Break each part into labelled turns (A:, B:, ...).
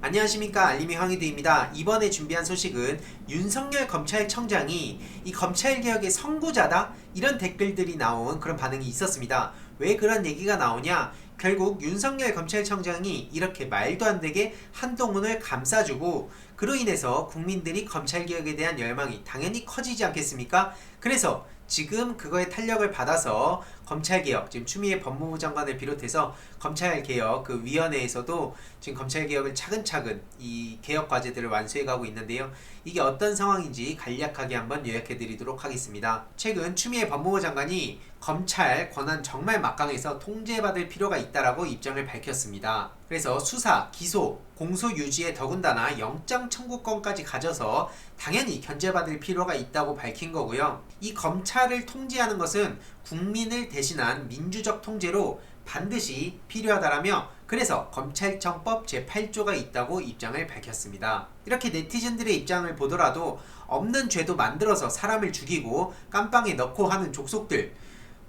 A: 안녕하십니까, 알림이 황희두입니다. 이번에 준비한 소식은 윤석열 검찰청장이 이 검찰개혁의 선구자다? 이런 댓글들이 나온 그런 반응이 있었습니다. 왜 그런 얘기가 나오냐? 결국 윤석열 검찰청장이 이렇게 말도 안 되게 한동훈을 감싸주고 그로 인해서 국민들이 검찰개혁에 대한 열망이 당연히 커지지 않겠습니까? 그래서 지금 그거에 탄력을 받아서 검찰개혁, 지금 추미애 법무부 장관을 비롯해서 검찰개혁 그 위원회에서도 지금 검찰개혁을 차근차근 이 개혁 과제들을 완수해가고 있는데요. 이게 어떤 상황인지 간략하게 한번 요약해드리도록 하겠습니다. 최근 추미애 법무부 장관이 검찰 권한 정말 막강해서 통제받을 필요가 있다라고 입장을 밝혔습니다. 그래서 수사, 기소, 공소 유지에 더군다나 영장 청구권까지 가져서 당연히 견제받을 필요가 있다고 밝힌 거고요. 이 검찰을 통제하는 것은 국민을 대신한 민주적 통제로 반드시 필요하다라며 그래서 검찰청법 제8조가 있다고 입장을 밝혔습니다. 이렇게 네티즌들의 입장을 보더라도 없는 죄도 만들어서 사람을 죽이고 깜빵에 넣고 하는 족속들,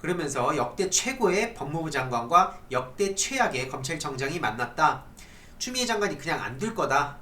A: 그러면서 역대 최고의 법무부 장관과 역대 최악의 검찰청장이 만났다. 추미애 장관이 그냥 안 둘 거다.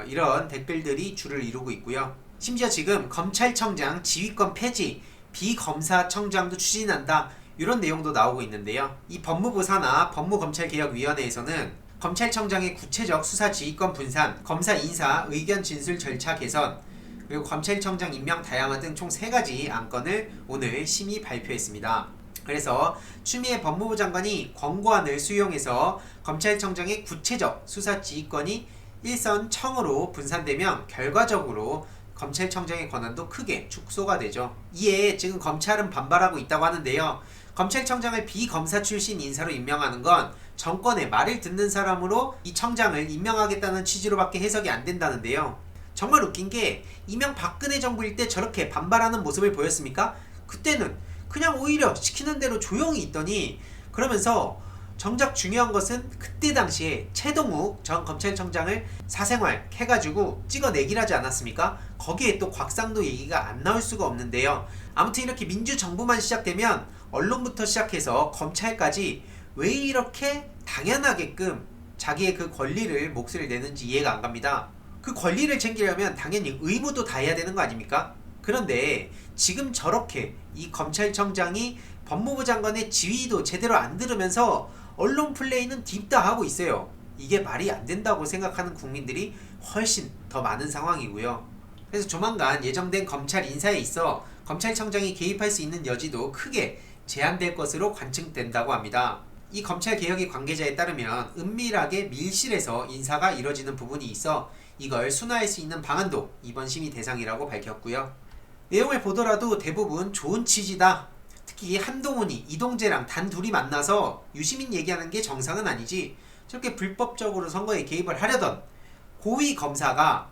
A: 이런 댓글들이 줄을 이루고 있고요. 심지어 지금 검찰청장 지휘권 폐지, 비검사청장도 추진한다. 이런 내용도 나오고 있는데요. 이 법무부 산하 법무검찰개혁위원회에서는 검찰청장의 구체적 수사 지휘권 분산, 검사 인사, 의견 진술 절차 개선, 그리고 검찰청장 임명 다양화 등 총 3가지 안건을 오늘 심의 발표했습니다. 그래서 추미애 법무부 장관이 권고안을 수용해서 검찰청장의 구체적 수사 지휘권이 일선 청으로 분산되면 결과적으로 검찰청장의 권한도 크게 축소가 되죠. 이에 지금 검찰은 반발하고 있다고 하는데요. 검찰청장을 비검사 출신 인사로 임명하는 건 정권의 말을 듣는 사람으로 이 청장을 임명하겠다는 취지로밖에 해석이 안 된다는데요. 정말 웃긴 게 이명박근혜 정부일 때 저렇게 반발하는 모습을 보였습니까? 그때는 그냥 오히려 시키는 대로 조용히 있더니 그러면서 정작 중요한 것은 그때 당시에 최동욱 전 검찰청장을 사생활 해가지고 찍어내기를 하지 않았습니까? 거기에 또 곽상도 얘기가 안 나올 수가 없는데요. 아무튼 이렇게 민주정부만 시작되면 언론부터 시작해서 검찰까지 왜 이렇게 당연하게끔 자기의 그 권리를 몫을 내는지 이해가 안 갑니다. 그 권리를 챙기려면 당연히 의무도 다 해야 되는 거 아닙니까? 그런데 지금 저렇게 이 검찰청장이 법무부 장관의 지휘도 제대로 안 들으면서 언론 플레이는 딥다하고 있어요. 이게 말이 안 된다고 생각하는 국민들이 훨씬 더 많은 상황이고요. 그래서 조만간 예정된 검찰 인사에 있어 검찰청장이 개입할 수 있는 여지도 크게 제한될 것으로 관측된다고 합니다. 이 검찰개혁의 관계자에 따르면 은밀하게 밀실에서 인사가 이뤄지는 부분이 있어 이걸 순화할 수 있는 방안도 이번 심의 대상이라고 밝혔고요. 내용을 보더라도 대부분 좋은 취지다. 특히 한동훈이 이동재랑 단둘이 만나서 유시민 얘기하는 게 정상은 아니지, 저렇게 불법적으로 선거에 개입을 하려던 고위 검사가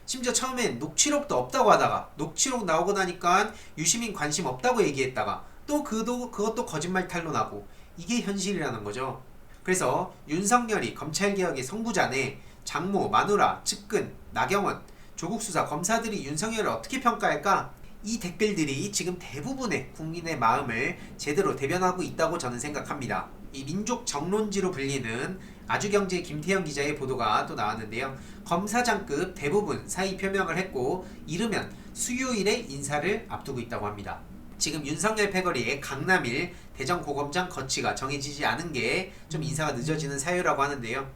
A: 심지어 처음엔 녹취록도 없다고 하다가 녹취록 나오고 나니까 유시민 관심 없다고 얘기했다가 또 그것도 거짓말 탄로나고, 이게 현실이라는 거죠. 그래서 윤석열이 검찰개혁의 선구자네 장모, 마누라, 측근, 나경원, 조국 수사 검사들이 윤석열을 어떻게 평가할까? 이 댓글들이 지금 대부분의 국민의 마음을 제대로 대변하고 있다고 저는 생각합니다. 이 민족 정론지로 불리는 아주경제 김태형 기자의 보도가 또 나왔는데요. 검사장급 대부분 사의 표명을 했고 이르면 수요일에 인사를 앞두고 있다고 합니다. 지금 윤석열 패거리의 강남일 대전고검장 거치가 정해지지 않은 게 좀 인사가 늦어지는 사유라고 하는데요.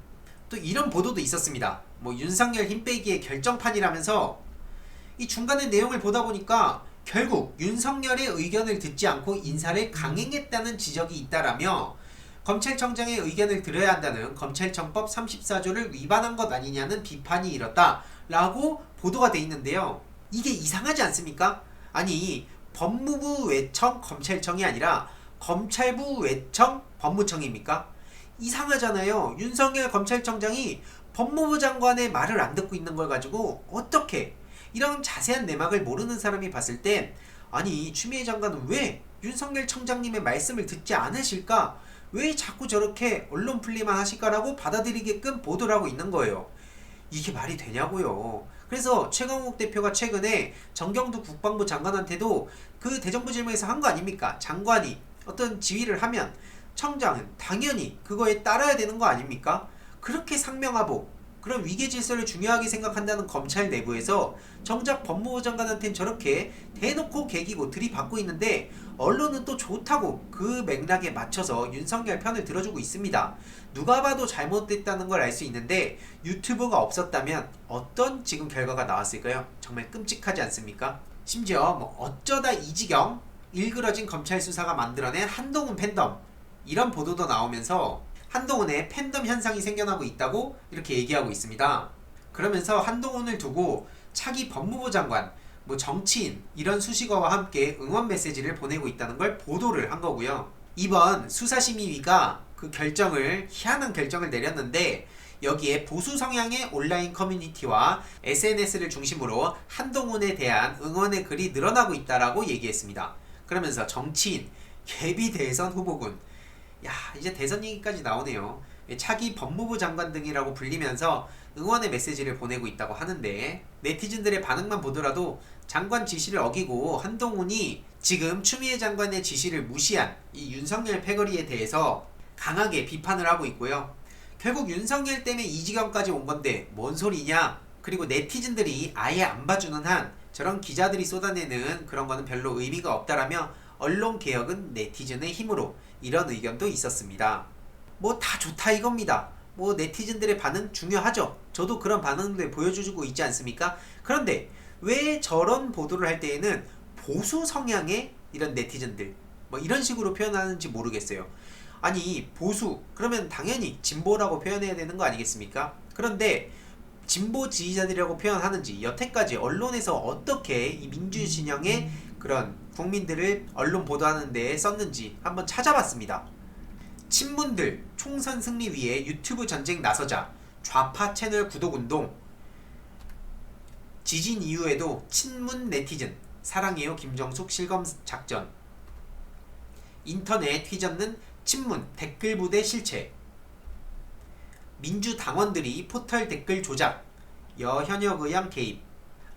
A: 또 이런 보도도 있었습니다. 윤석열 힘 빼기의 결정판이라면서 이 중간의 내용을 보다 보니까 결국 윤석열의 의견을 듣지 않고 인사를 강행했다는 지적이 있다라며 검찰청장의 의견을 들어야 한다는 검찰청법 34조를 위반한 것 아니냐는 비판이 일었다라고 보도가 돼 있는데요. 이게 이상하지 않습니까? 아니, 법무부 외청 검찰청이 아니라 검찰부 외청 법무청입니까? 이상하잖아요. 윤석열 검찰청장이 법무부 장관의 말을 안 듣고 있는 걸 가지고 어떻게 이런 자세한 내막을 모르는 사람이 봤을 땐 아니, 추미애 장관은 왜 윤석열 청장님의 말씀을 듣지 않으실까? 왜 자꾸 저렇게 언론 플레이만 하실까라고 받아들이게끔 보도를 하고 있는 거예요. 이게 말이 되냐고요. 그래서 최강욱 대표가 최근에 정경두 국방부 장관한테도 그 대정부 질문에서 한 거 아닙니까? 장관이 어떤 지휘를 하면 청장은 당연히 그거에 따라야 되는 거 아닙니까? 그렇게 상명하복, 그런 위계 질서를 중요하게 생각한다는 검찰 내부에서 정작 법무부 장관한테는 저렇게 대놓고 개기고 들이받고 있는데 언론은 또 좋다고 그 맥락에 맞춰서 윤석열 편을 들어주고 있습니다. 누가 봐도 잘못됐다는 걸 알 수 있는데 유튜브가 없었다면 어떤 지금 결과가 나왔을까요? 정말 끔찍하지 않습니까? 심지어 뭐 어쩌다 이 지경 일그러진 검찰 수사가 만들어낸 한동훈 팬덤 이런 보도도 나오면서 한동훈의 팬덤 현상이 생겨나고 있다고 이렇게 얘기하고 있습니다. 그러면서 한동훈을 두고 차기 법무부 장관, 뭐 정치인 이런 수식어와 함께 응원 메시지를 보내고 있다는 걸 보도를 한 거고요. 이번 수사심의위가 그 희한한 결정을 내렸는데 여기에 보수 성향의 온라인 커뮤니티와 SNS를 중심으로 한동훈에 대한 응원의 글이 늘어나고 있다라고 얘기했습니다. 그러면서 정치인, 예비 대선 후보군, 야 이제 대선 얘기까지 나오네요. 차기 법무부 장관 등이라고 불리면서 응원의 메시지를 보내고 있다고 하는데 네티즌들의 반응만 보더라도 장관 지시를 어기고 한동훈이 지금 추미애 장관의 지시를 무시한 이 윤석열 패거리에 대해서 강하게 비판을 하고 있고요. 결국 윤석열 때문에 이 지경까지 온 건데 뭔 소리냐? 그리고 네티즌들이 아예 안 봐주는 한 저런 기자들이 쏟아내는 그런 거는 별로 의미가 없다라며 언론 개혁은 네티즌의 힘으로 이런 의견도 있었습니다. 뭐 다 좋다 이겁니다. 뭐 네티즌들의 반응 중요하죠. 저도 그런 반응들 보여주고 있지 않습니까? 그런데 왜 저런 보도를 할 때에는 보수 성향의 이런 네티즌들 뭐 이런 식으로 표현하는지 모르겠어요. 아니 보수 그러면 당연히 진보라고 표현해야 되는 거 아니겠습니까? 그런데 진보 지지자들이라고 표현하는지 여태까지 언론에서 어떻게 이 민주진영의 그런 국민들을 언론 보도하는 데 썼는지 한번 찾아봤습니다. 친문들 총선 승리 위해 유튜브 전쟁 나서자 좌파 채널 구독운동 지진 이후에도 친문 네티즌 사랑해요 김정숙 실검작전 인터넷 휘젓는 친문 댓글 부대 실체 민주당원들이 포털 댓글 조작 여현역 의원 개입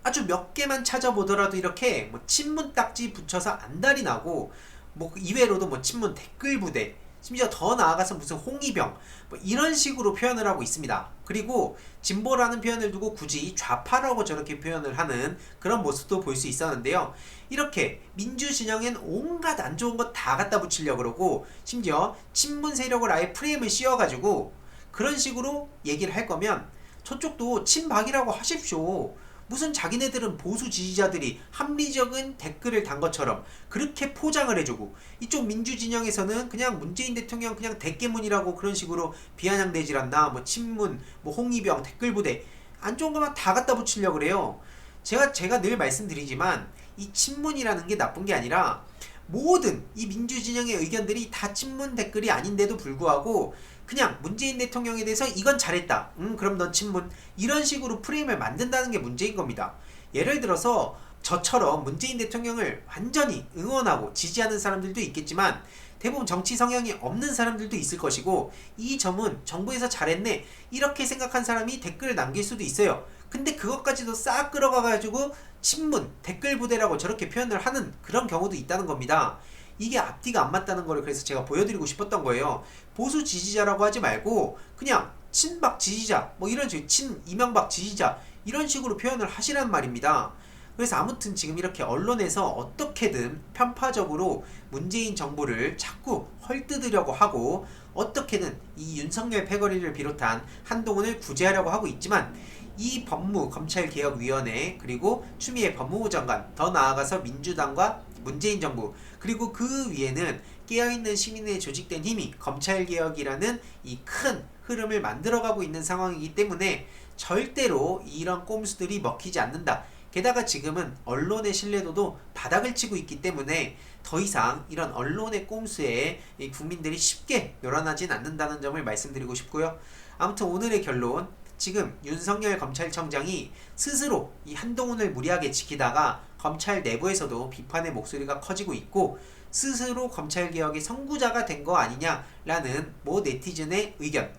A: 아주 몇 개만 찾아보더라도 이렇게 뭐 친문 딱지 붙여서 안달이 나고 뭐 이외로도 뭐 친문 댓글 부대 심지어 더 나아가서 무슨 홍위병 뭐 이런 식으로 표현을 하고 있습니다. 그리고 진보라는 표현을 두고 굳이 좌파라고 저렇게 표현을 하는 그런 모습도 볼 수 있었는데요. 이렇게 민주진영엔 온갖 안 좋은 것 다 갖다 붙이려고 그러고 심지어 친문 세력을 아예 프레임을 씌워가지고 그런 식으로 얘기를 할 거면 저쪽도 친박이라고 하십시오. 무슨 자기네들은 보수 지지자들이 합리적인 댓글을 단 것처럼 그렇게 포장을 해주고 이쪽 민주진영에서는 그냥 문재인 대통령 그냥 대깨문이라고 그런 식으로 비아냥대질 않나 뭐 친문 뭐 홍위병 댓글부대 안 좋은 것만 다 갖다 붙이려고 그래요. 제가 늘 말씀드리지만 이 친문이라는 게 나쁜 게 아니라 모든 이 민주진영의 의견들이 다 친문 댓글이 아닌데도 불구하고 그냥 문재인 대통령에 대해서 이건 잘했다. 그럼 넌 친문. 이런 식으로 프레임을 만든다는 게 문제인 겁니다. 예를 들어서 저처럼 문재인 대통령을 완전히 응원하고 지지하는 사람들도 있겠지만 대부분 정치 성향이 없는 사람들도 있을 것이고 이 점은 정부에서 잘했네 이렇게 생각한 사람이 댓글을 남길 수도 있어요. 근데 그것까지도 싹 끌어가가지고 친문, 댓글 부대라고 저렇게 표현을 하는 그런 경우도 있다는 겁니다. 이게 앞뒤가 안 맞다는 거를 그래서 제가 보여드리고 싶었던 거예요. 보수 지지자라고 하지 말고 그냥 친박 지지자 뭐 이런 식으로 친 이명박 지지자 이런 식으로 표현을 하시란 말입니다. 그래서 아무튼 지금 이렇게 언론에서 어떻게든 편파적으로 문재인 정부를 자꾸 헐뜯으려고 하고 어떻게든 이 윤석열 패거리를 비롯한 한동훈을 구제하려고 하고 있지만 이 검찰개혁위원회 그리고 추미애 법무부 장관 더 나아가서 민주당과 문재인 정부 그리고 그 위에는 깨어있는 시민의 조직된 힘이 검찰개혁이라는 이 큰 흐름을 만들어가고 있는 상황이기 때문에 절대로 이런 꼼수들이 먹히지 않는다. 게다가 지금은 언론의 신뢰도도 바닥을 치고 있기 때문에 더 이상 이런 언론의 꼼수에 국민들이 쉽게 놀아나진 않는다는 점을 말씀드리고 싶고요. 아무튼 오늘의 결론 지금 윤석열 검찰청장이 스스로 이 한동훈을 무리하게 지키다가 검찰 내부에서도 비판의 목소리가 커지고 있고 스스로 검찰개혁의 선구자가 된 거 아니냐라는 모 네티즌의 의견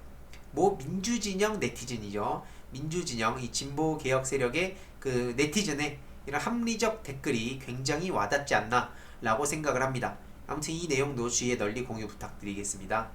A: 모 민주진영 네티즌이죠. 민주진영 이 진보개혁 세력의 그 네티즌의 이런 합리적 댓글이 굉장히 와닿지 않나 라고 생각을 합니다. 아무튼 이 내용도 주위에 널리 공유 부탁드리겠습니다.